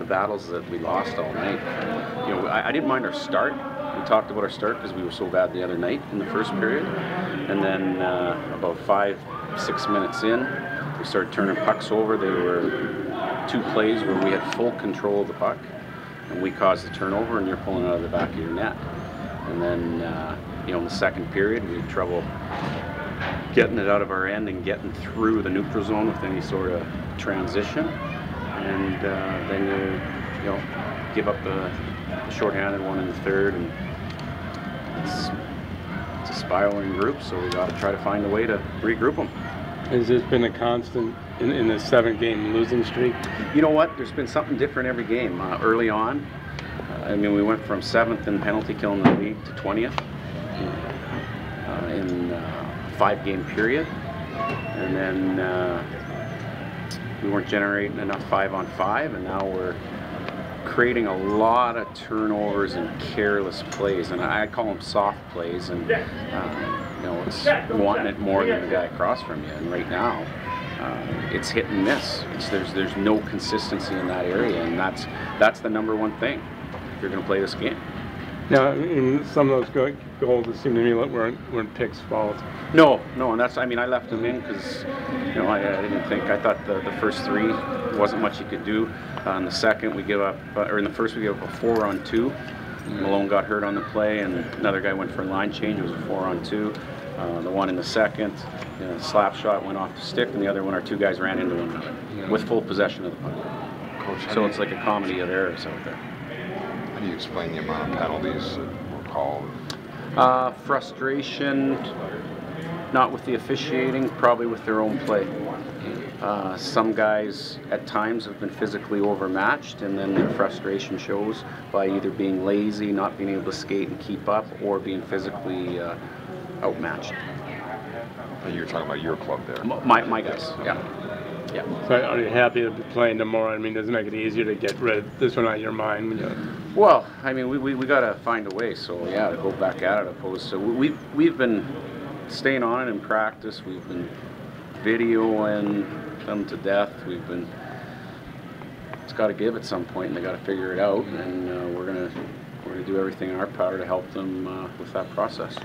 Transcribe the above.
the battles that we lost all night. You know, I didn't mind our start. We talked about our start because we were so bad the other night in the first period. And then about 5-6 minutes in, we started turning pucks over. There were 2 plays where we had full control of the puck, and we caused the turnover, and you're pulling out of the back of your net. And then, you know, in the second period, we had trouble getting it out of our end and getting through the neutral zone with any sort of transition. And then you know, give up the shorthanded one in the third, and it's a spiraling group, so we got to try to find a way to regroup them. Has this been a constant in the 7-game losing streak? You know what? There's been something different every game. Early on, I mean, we went from 7th in penalty kill in the league to 20th in a 5-game period, and then we weren't generating enough 5-on-5, and now we're creating a lot of turnovers and careless plays, and I call them soft plays, and you know, it's wanting it more than the guy across from you. And right now, it's hit and miss. There's no consistency in that area, and that's the number one thing if you're going to play this game. Now, in some of those goals, it seemed to me like weren't Pick's fault. No, and that's, I mean, I left him in because, you know, I didn't think, I thought the first 3 wasn't much he could do. In the second, we give up, or in the first, we gave up a 4-on-2. Malone got hurt on the play, and another guy went for a line change. It was a 4-on-2. The one in the second, you know, slap shot went off the stick, and the other one, our 2 guys ran into one another with full possession of the puck. Coach, so it's like a comedy of errors out there. How do you explain the amount of penalties that were called? Frustration, not with the officiating, probably with their own play. Some guys at times have been physically overmatched, and then their frustration shows by either being lazy, not being able to skate and keep up, or being physically outmatched. You're talking about your club there. My guys, yeah. So are you happy to be playing tomorrow? I mean, does it make it easier to get rid of this one out of your mind? Well, I mean, we got to find a way. So yeah, to go back at it, opposed to we've been staying on it in practice. We've been videoing them to death. It's got to give at some point, and they got to figure it out. And we're gonna do everything in our power to help them with that process.